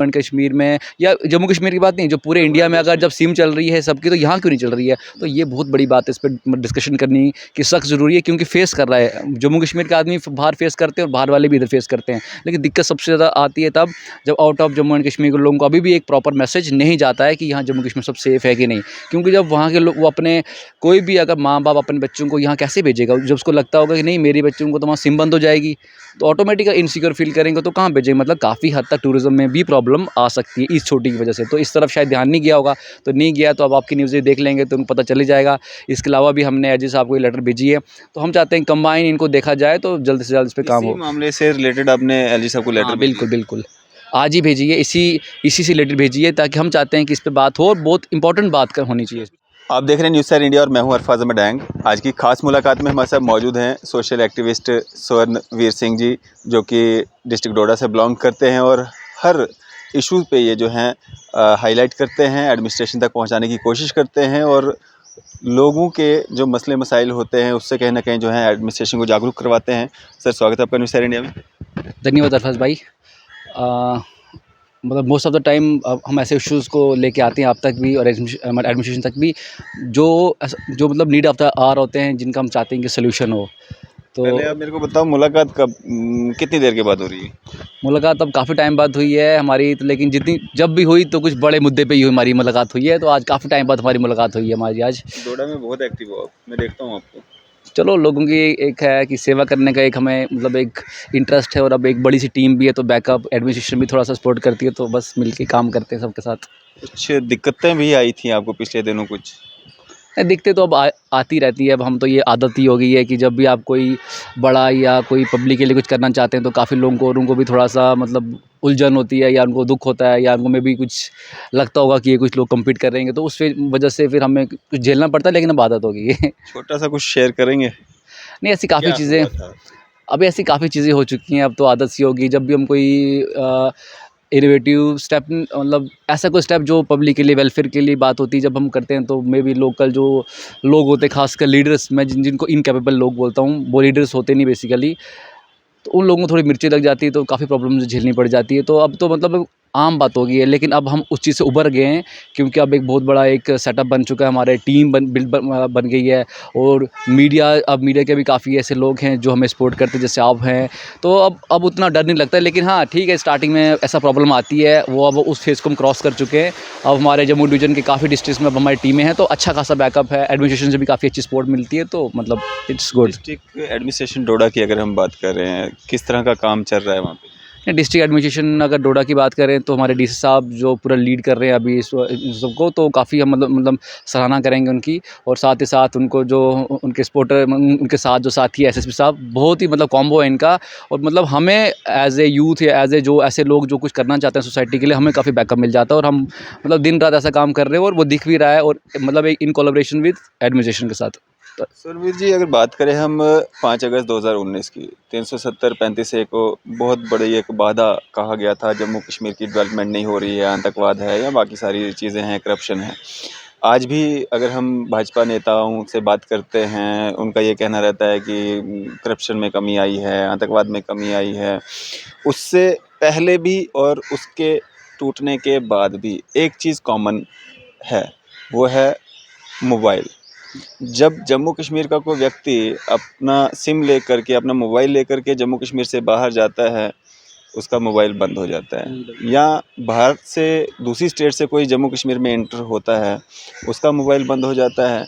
And Kashmir में या जम्मू कश्मीर की बात नहीं, जो पूरे इंडिया में अगर जब सिम चल रही है सबकी, तो यहाँ क्यों नहीं चल रही है? तो ये बहुत बड़ी बात है, इस पर डिस्कशन करनी कि सख्त ज़रूरी है, क्योंकि फेस कर रहा है जम्मू कश्मीर के आदमी बाहर फेस करते हैं और बाहर वाले भी इधर फेस करते हैं। लेकिन दिक्कत सबसे ज़्यादा आती है तब जब out of Jammu and Kashmir के लोगों को अभी भी एक प्रॉपर मैसेज नहीं जाता है कि यहाँ जम्मू कश्मीर सब सेफ़ है कि नहीं। क्योंकि जब वहाँ के लोग वो अपने कोई भी अगर माँ बाप अपने बच्चों को यहाँ कैसे भेजेगा? जब उसको लगता होगा कि नहीं मेरे बच्चों को तो वहाँ सिम बंद हो जाएगी, तो ऑटोमेटिक इनसिक्योर फील करेंगे, तो कहाँ भेजेंगे? मतलब काफ़ी हद तक टूरिज़्म में भी प्रॉब्लम आ सकती है इस छोटी की वजह से। तो इस तरफ शायद ध्यान नहीं गया होगा, तो नहीं गया, तो अब आपकी न्यूज़ें देख लेंगे तो उनको पता चल ही जाएगा। इसके अलावा भी हमने एजी साहब को ये लेटर भेजी है, तो हम चाहते हैं कंबाइन इनको देखा जाए तो जल्द से जल्द इस पे काम इसी हो। मामले से रिलेटेड आपने एलजी साहब को लेटर हाँ, भेजी बिल्कुल, है? बिल्कुल। आज ही भेजी है, इसी से रिलेटेड भेजी है, ताकि हम चाहते हैं कि इस पे बात हो और बहुत इंपॉर्टेंट बात कर होनी चाहिए। आप देख रहे हैं न्यूज़ सर इंडिया और मैं हूं अरफाज अहमद डैंग। आज की खास मुलाकात में हमारे साथ मौजूद हैं सोशल एक्टिविस्ट स्वर्णवीर सिंह जी, जो कि डिस्ट्रिक्ट डोडा से बिलोंग करते हैं और हर इशू पे ये जो हैं हाईलाइट करते हैं, एडमिनिस्ट्रेशन तक पहुंचाने की कोशिश करते हैं और लोगों के जो मसले मसाइल होते हैं उससे कहीं ना कहीं जो है एडमिनिस्ट्रेशन को जागरूक करवाते हैं। सर स्वागत है आपका न्यूज़ सर इंडिया में। धन्यवाद अरफाज भाई। अ, मतलब मोस्ट ऑफ द टाइम हम ऐसे इश्यूज़ को लेके आते हैं आप तक भी और एडमिनिस्ट्रेशन तक भी, जो मतलब नीड ऑफ द आवर होते हैं, जिनका हम चाहते हैं कि सोल्यूशन हो। तो पहले आप मेरे को बताओ मुलाकात कब कितनी देर के बाद हो रही है? मुलाकात अब काफ़ी टाइम बाद हुई है हमारी, तो लेकिन जितनी जब भी हुई तो कुछ बड़े मुद्दे पे ही हमारी मुलाकात हुई है, तो आज काफ़ी टाइम बाद हमारी मुलाकात हुई है हमारी आज। डोडा में बहुत एक्टिव हो आप, मैं देखता हूँ आपको। चलो, लोगों की एक है कि सेवा करने का एक हमें मतलब एक इंटरेस्ट है, और अब एक बड़ी सी टीम भी है, तो बैकअप एडमिनिस्ट्रेशन भी थोड़ा सा सपोर्ट करती है, तो बस मिलके काम करते हैं सबके साथ। कुछ दिक्कतें भी आई थी आपको पिछले दिनों कुछ? दिक्कतें तो अब आती रहती है, अब हम तो ये आदत ही हो गई है कि जब भी आप कोई बड़ा या कोई पब्लिक के लिए कुछ करना चाहते हैं, तो काफ़ी लोगों को और उनको भी थोड़ा सा मतलब उलझन होती है, या उनको दुख होता है, या उनको में भी कुछ लगता होगा कि ये कुछ लोग कम्पीट कर रहे हैं, तो उस वजह से फिर हमें कुछ झेलना पड़ता है, लेकिन अब आदत हो गई है। छोटा सा कुछ शेयर करेंगे? नहीं, ऐसी काफ़ी क्या चीज़ें हुआ था? अभी ऐसी काफ़ी चीज़ें हो चुकी हैं, अब तो आदत सी होगी। जब भी हम कोई इनोवेटिव स्टेप, मतलब ऐसा कोई स्टेप जो पब्लिक के लिए, वेलफेयर के लिए बात होती है, जब हम करते हैं, तो मे बी लोकल जो लोग होते हैं, खासकर लीडर्स, मैं जिनको इनकैपेबल लोग बोलता हूँ, वो लीडर्स होते नहीं बेसिकली, तो उन लोगों को थोड़ी मिर्ची लग जाती है, तो काफ़ी प्रॉब्लम्स झेलनी पड़ जाती है। तो अब तो मतलब आम बात हो गई है, लेकिन अब हम उस चीज़ से उभर गए हैं, क्योंकि अब एक बहुत बड़ा एक सेटअप बन चुका है, हमारे टीम बन गई है, और मीडिया के भी काफ़ी ऐसे लोग हैं जो हमें सपोर्ट करते हैं, जैसे आप हैं। तो अब उतना डर नहीं लगता है, लेकिन हाँ ठीक है, स्टार्टिंग में ऐसा प्रॉब्लम आती है, वो अब उस फेज़ को हम क्रॉस कर चुके हैं। अब हमारे जम्मू डिवीज़न के काफ़ी डिस्ट्रिक्ट्स में अब हमारी टीमें हैं, तो अच्छा खासा बैकअप है, एडमिनिस्ट्रेशन से भी काफ़ी अच्छी सपोर्ट मिलती है, तो मतलब इट्स गुड। डिस्ट्रिक्ट एडमिनिस्ट्रेशन डोडा की अगर हम बात कर रहे हैं, किस तरह का काम चल रहा है वहाँ पे? डिस्ट्रिक्ट एडमिनिस्ट्रेशन अगर डोडा की बात करें, तो हमारे डीसी साहब जो पूरा लीड कर रहे हैं अभी इन सबको, तो काफ़ी हम मतलब सराहना करेंगे उनकी। और साथ ही साथ उनको जो उनके सपोर्टर, उनके साथ जो साथी है एसएसपी साहब, बहुत ही मतलब कॉम्बो है इनका। और मतलब हमें एज ए यूथ या एज ए जो ऐसे लोग जो कुछ करना चाहते हैं सोसाइटी के लिए, हमें काफ़ी बैकअप मिल जाता है, और हम मतलब दिन रात ऐसा काम कर रहे हैं, और वो दिख भी रहा है, और मतलब एक इन कोलैबोरेशन विद एडमिनिस्ट्रेशन के साथ। सुरवीर जी अगर बात करें हम 5 अगस्त 2019 की 370-35A को बहुत बड़ी एक बाधा कहा गया था, जम्मू कश्मीर की डेवलपमेंट नहीं हो रही है, आतंकवाद है या बाकी सारी चीज़ें हैं, करप्शन है। आज भी अगर हम भाजपा नेताओं से बात करते हैं, उनका ये कहना रहता है कि करप्शन में कमी आई है, आतंकवाद में कमी आई है। उससे पहले भी और उसके टूटने के बाद भी एक चीज़ कॉमन है, वो है मोबाइल। जब जम्मू कश्मीर का कोई व्यक्ति अपना सिम लेकर के, अपना मोबाइल लेकर के जम्मू कश्मीर से बाहर जाता है, उसका मोबाइल बंद हो जाता है। या बाहर से दूसरी स्टेट से कोई जम्मू कश्मीर में एंटर होता है, उसका मोबाइल बंद हो जाता है।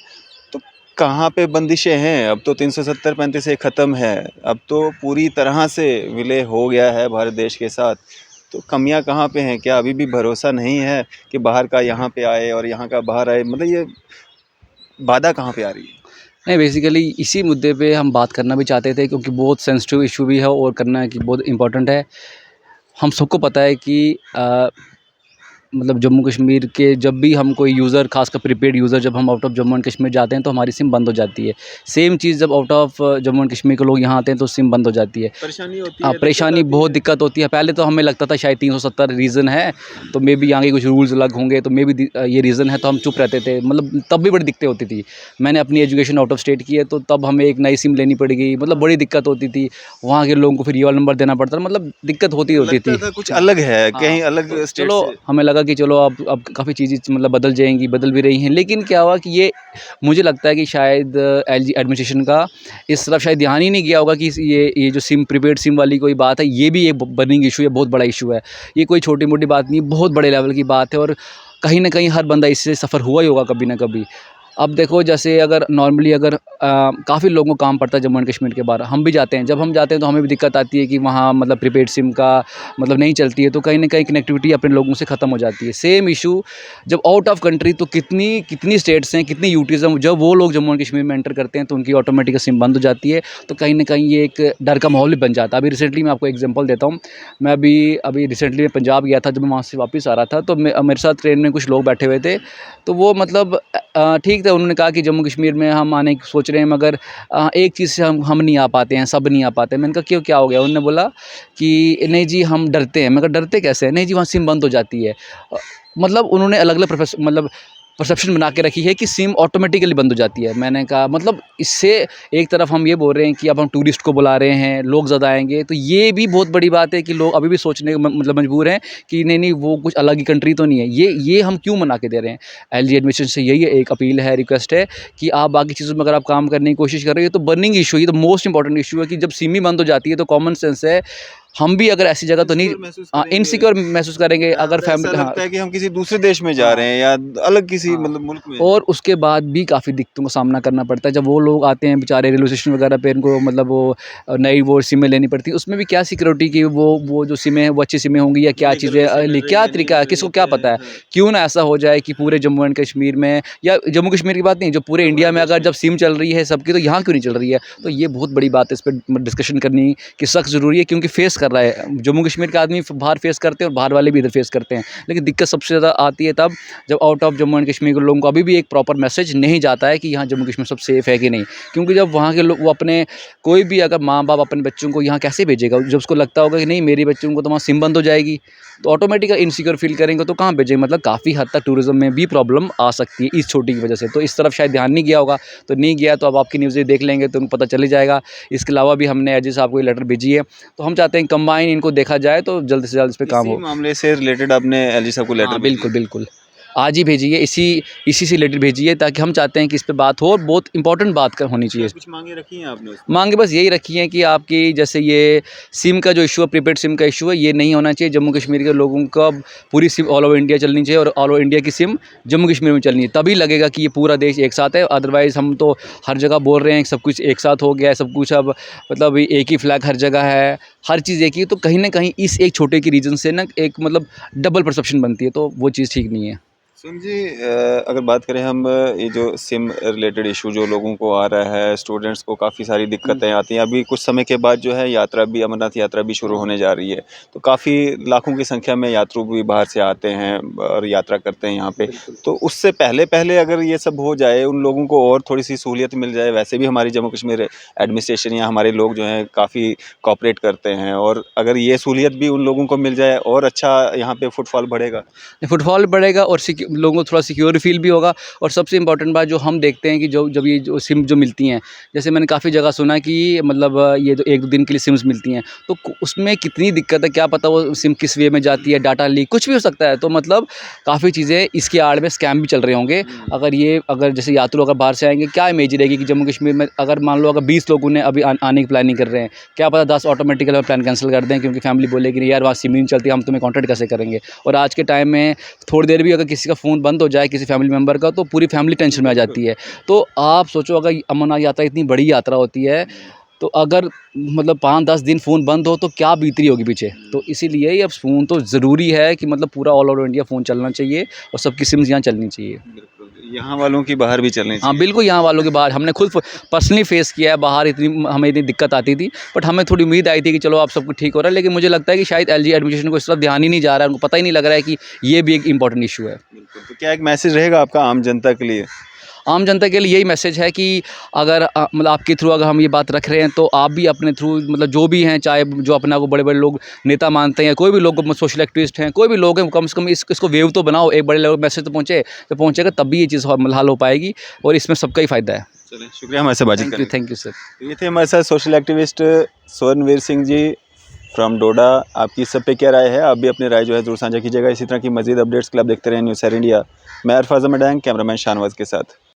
तो कहाँ पे बंदिशें हैं? अब तो 370-35 ख़त्म है, अब तो पूरी तरह से विलय हो गया है भारत देश के साथ। तो कमियां कहाँ पे हैं? क्या अभी भी भरोसा नहीं है कि बाहर का यहाँ पे आए और यहाँ का बाहर आए? मतलब ये बाधा कहाँ पे आ रही है? नहीं, बेसिकली इसी मुद्दे पे हम बात करना भी चाहते थे, क्योंकि बहुत सेंसिटिव इशू भी है, और करना है कि बहुत इम्पोर्टेंट है। हम सबको पता है कि मतलब जम्मू कश्मीर के जब भी हम कोई यूज़र, खासकर प्रीपेड यूज़र, जब हम out of Jammu and Kashmir जाते हैं तो हमारी सिम बंद हो जाती है। सेम चीज़ जब out of Jammu and Kashmir के लोग यहाँ आते हैं तो सिम बंद हो जाती है। परेशानी होती हाँ, है, दिक्कत परेशानी आती बहुत है। दिक्कत होती है। पहले तो हमें लगता था शायद 370 रीज़न है, तो मे बी यहाँ के कुछ रूल्स अलग होंगे, तो मे बी ये रीज़न है, तो हम चुप रहते थे। मतलब तब भी बड़ी दिक्कतें होती थी। मैंने अपनी एजुकेशन आउट ऑफ स्टेट की है, तो तब हमें एक नई सिम लेनी पड़ेगी, मतलब बड़ी दिक्कत होती थी। वहाँ के लोगों को फिर ये वाला नंबर देना पड़ता था, मतलब दिक्कत होती होती लगता थी। था कुछ हाँ। अलग है, हाँ, कहीं अलग तो स्टेट चलो से। हमें लगा कि चलो अब काफ़ी चीज़ें मतलब बदल जाएँगी, बदल भी रही हैं। लेकिन क्या हुआ कि ये मुझे लगता है कि शायद एलजी एडमिनिस्ट्रेशन का इस तरफ शायद ध्यान ही नहीं गया होगा कि ये जो सिम, प्रीपेड सिम वाली कोई बात है, ये भी एक बर्निंग इशू है, बहुत बड़ा इशू है। ये कोई छोटी-मोटी बात नहीं है, बहुत बड़े लेवल की बात है और कहीं न कहीं हर बंदा इससे सफ़र हुआ ही होगा कभी ना कभी। अब देखो जैसे अगर नॉर्मली अगर काफ़ी लोगों को काम पड़ता है जम्मू एंड कश्मीर के बाहर, हम भी जाते हैं। जब हम जाते हैं तो हमें भी दिक्कत आती है कि वहाँ मतलब प्रीपेड सिम का मतलब नहीं चलती है, तो कहीं न कहीं कनेक्टिविटी अपने लोगों से ख़त्म हो जाती है। सेम इशू जब आउट ऑफ कंट्री, तो कितनी कितनी स्टेट्स हैं, कितनी यूटीज़ हैं, जब वो लोग जम्मू एंड कश्मीर में एंटर करते हैं तो उनकी ऑटोमेटिक सिम बंद हो जाती है। तो कहीं न कहीं ये एक डर का माहौल भी बन जाता है। अभी रिसेंटली मैं आपको एग्ज़ाम्पल देता हूँ। मैं अभी अभी रिसेंटली मैं पंजाब गया था, जब मैं वहाँ से वापस आ रहा था तो मेरे साथ ट्रेन में कुछ लोग बैठे हुए थे। तो वो मतलब ठीक था, उन्होंने कहा कि जम्मू कश्मीर में हम आने की सोच रहे हैं, मगर एक चीज़ से हम नहीं आ पाते हैं, सब नहीं आ पाते हैं। मैंने कहा क्यों, क्या हो गया? उन्होंने बोला कि नहीं जी हम डरते हैं। मैं कहा डरते कैसे हैं? नहीं जी वहाँ सिम बंद हो जाती है। मतलब उन्होंने अलग-अलग मतलब परसेप्शन बना के रखी है कि सिम ऑटोमेटिकली बंद हो जाती है। मैंने कहा मतलब इससे एक तरफ हम ये बोल रहे हैं कि अब हम टूरिस्ट को बुला रहे हैं, लोग ज़्यादा आएँगे, तो ये भी बहुत बड़ी बात है कि लोग अभी भी सोचने मतलब मजबूर हैं कि नहीं वो कुछ अलग ही कंट्री तो नहीं है। ये हम क्यों मना के दे रहे हैं? एलजी एडमिनिस्ट्रेशन से यही एक अपील है, रिक्वेस्ट है कि आप बाकी चीज़ों में अगर आप काम करने की कोशिश कर रहे हो, तो बर्निंग इशू, ये तो मोस्ट इंपॉर्टेंट इशू है कि जब सिम ही बंद हो जाती है तो कॉमन सेंस है, हम भी अगर ऐसी जगह तो नहीं इनसिक्योर महसूस करेंगे। इनसिक्योर महसूस करेंगे अगर और ऐसा फैमिली। हाँ, लगता है कि हम किसी दूसरे देश में जा हाँ। रहे हैं या अलग किसी हाँ, मतलब मुल्क में हैं। और उसके बाद भी काफ़ी दिक्कतों का सामना करना पड़ता है। जब वो लोग आते हैं बेचारे रेलवे स्टेशन वगैरह पे, इनको मतलब वो नई वो सिमें लेनी पड़ती हैं। उसमें भी क्या सिक्योरिटी की वो जो सिमें हैं वो अच्छी सिमें होंगी या क्या लीगल चीज़ें किसी मिल रही क्या है, नहीं तरीका है, मिल रही किसको है, क्या क्या पता है? है? हाँ, क्यों ना ऐसा हो जाए कि पूरे जम्मू एंड कश्मीर में, या जम्मू कश्मीर की बात नहीं, जो पूरे इंडिया हमारे में देश अगर में। जब सिम चल रही है सबकी, तो यहाँ क्यों नहीं चल रही है? तो ये बहुत बड़ी बात है, इस पे डिस्कशन करनी कि सख्त ज़रूरी है, क्योंकि फेस कर रहा है। जम्मू कश्मीर के आदमी बाहर फेस करते हैं और बाहर वाले भी इधर फेस करते हैं। लेकिन दिक्कत सबसे ज़्यादा आती है तब जब out of Jammu and Kashmir के लोगों को अभी भी एक प्रॉपर मैसेज नहीं जाता है कि यहाँ जम्मू कश्मीर सब सेफ़ है कि नहीं। क्योंकि जब वहाँ के लोग वो अपने कोई भी अगर माँ-बाप अपने बच्चों को यहाँ कैसे भेजेगा? जब उसको लगता होगा कि नहीं मेरे बच्चों को तो वहाँ सिम बंद हो जाएगी, तो ऑटोमेटिक इनसिक्योर फ़ील करेंगे, तो कहाँ भेजेंगे? मतलब काफ़ी हद तक टूरिज़्म में भी प्रॉब्लम आ सकती है इस छोटी की वजह से। तो इस तरफ शायद ध्यान नहीं गया होगा, तो नहीं गया तो अब आपकी न्यूज़ें देख लेंगे तो उनको पता चल ही जाएगा। इसके अलावा भी हमने एजी साहब को ये लेटर भेजी है, तो हम चाहते हैं कंबाइन इनको देखा जाए तो जल्द से जल्द इस पे काम इसी हो। मामले से रिलेटेड आपने एलजी साहब को लेटर हाँ, भेजी है? बिल्कुल, बिल्कुल। आज ही भेजी है, इसी से रिलेटेड भेजी है, ताकि हम चाहते हैं कि इस पे बात हो और बहुत इम्पोर्टेंट बात क होनी क्या चाहिए। कुछ माँगे रखी हैं आपने उसमें? माँगे बस यही रखी हैं कि आपकी जैसे ये सिम का जो इश्यू है, प्रीपेड सिम का इश्यू है, ये नहीं होना चाहिए। जम्मू कश्मीर के लोगों का पूरी सिम ऑल ओवर इंडिया चलनी चाहिए और ऑल ओवर इंडिया की सिम जम्मू कश्मीर में चलनी है। तभी लगेगा कि ये पूरा देश एक साथ है, अदरवाइज़ हम तो हर जगह बोल रहे हैं कि सब कुछ एक साथ हो गया है, सब कुछ अब मतलब एक ही फ्लैग हर जगह है, हर चीज़ एक ही है। तो कहीं न कहीं इस एक छोटे की रीज़न से ना एक मतलब डबल परसेप्शन बनती है, तो वो चीज़ ठीक नहीं है। सुन जी, अगर बात करें हम, ये जो सिम रिलेटेड इशू जो लोगों को आ रहा है, स्टूडेंट्स को काफ़ी सारी हुँ, दिक्कतें आती हैं। अभी कुछ समय के बाद जो है यात्रा भी, अमरनाथ यात्रा भी शुरू हाँ। होने जा रही है। तो काफ़ी लाखों की संख्या में यात्रु भी बाहर से आते हैं और यात्रा करते हैं यहाँ पे। बिल्कुल। तो उससे पहले-पहले अगर ये सब हो जाए, उन लोगों को और थोड़ी-सी सहूलियत मिल जाए, वैसे भी हमारी जम्मू कश्मीर एडमिनिस्ट्रेशन या हमारे लोग जो हैं काफ़ी कोऑपरेट करते हैं, और अगर ये सहूलियत भी उन लोगों को मिल जाए और अच्छा यहाँ पे फुटफॉल बढ़ेगा। फुटफॉल बढ़ेगा और लोगों को थोड़ा सिक्योर फील भी होगा। और सबसे इम्पोर्टेंट बात जो हम देखते हैं कि जब ये जो सिम जो मिलती हैं, जैसे मैंने काफ़ी जगह सुना कि मतलब ये जो 1-2 दिन के लिए सिम्स मिलती हैं, तो उसमें कितनी दिक्कत है, क्या पता वो सिम किस वे में जाती है, डाटा लीक कुछ भी हो सकता है। तो मतलब काफ़ी चीज़ें इसकी आड़ में स्कैम भी चल रहे होंगे। अगर जैसे यात्रु अगर बाहर से आएंगे, क्या इमेज रहेगी कि जम्मू कश्मीर में अगर मान लो अगर 20 लोगों ने अभी आने की प्लानिंग कर रहे हैं, क्या पता 10 ऑटोमेटिकली प्लान कैंसिल कर दें, क्योंकि फैमिली बोलेगी नहीं यार वहाँ सिम ही नहीं चलती, हम तुम्हें कॉन्टैक्ट कैसे करेंगे। और आज के टाइम में थोड़ी देर भी अगर किसी का फ़ोन बंद हो जाए, किसी फैमिली मेंबर का, तो पूरी फैमिली टेंशन में आ जाती है। तो आप सोचो अगर अमरनाथ यात्रा इतनी बड़ी यात्रा होती है, तो अगर मतलब 5-10 दिन फ़ोन बंद हो तो क्या बीत रही होगी पीछे। तो इसीलिए ये अब फ़ोन तो ज़रूरी है कि मतलब पूरा ऑल ओवर इंडिया फ़ोन चलना चाहिए और सबकी सिम्स यहाँ चलनी चाहिए। बिल्कुल, यहाँ वालों की बाहर भी चलनी हाँ चाहिए। बिल्कुल, यहाँ वालों के बाहर हमने खुद पर्सनली फेस किया है, बाहर हमें इतनी दिक्कत आती थी, बट हमें थोड़ी उम्मीद आई थी कि चलो अब सब कुछ ठीक हो रहा है, लेकिन मुझे लगता है कि शायद एलजी एडमिनिस्ट्रेशन को इस तरफ ध्यान ही नहीं जा रहा है, उनको पता ही नहीं लग रहा है कि ये भी एक इंपॉर्टेंट इशू है। बिल्कुल, तो क्या एक मैसेज रहेगा आपका आम जनता के लिए? आम जनता के लिए यही मैसेज है कि अगर मतलब आपके थ्रू अगर हम ये बात रख रहे हैं तो आप भी अपने थ्रू मतलब जो भी हैं, चाहे जो अपना को बड़े बड़े लोग नेता मानते हैं, कोई भी लोग सोशल एक्टिविस्ट हैं, कोई भी लोग हैं, कम से कम इसको वेव तो बनाओ, एक बड़े लेवल मैसेज तो पहुँचे, जब पहुँचेगा तब भी ये चीज़ हल हो पाएगी और इसमें सबका ही फ़ायदा है। चलिए, शुक्रिया हमारे से बातचीत करने थैंक यू सर। के लिए। ये थे हमारे साथ social activist Swarnveer Singh ji from Doda. आपकी इस सब पे क्या राय है? आप भी अपनी राय जो है ज़रूर साझा कीजिएगा। इसी तरह की मज़ीद अपडेट्स के लिए आप देखते रहें न्यूज़ सैर इंडिया। मैं अरफाज़ अहमद, कैमरामैन शाहनवाज के साथ।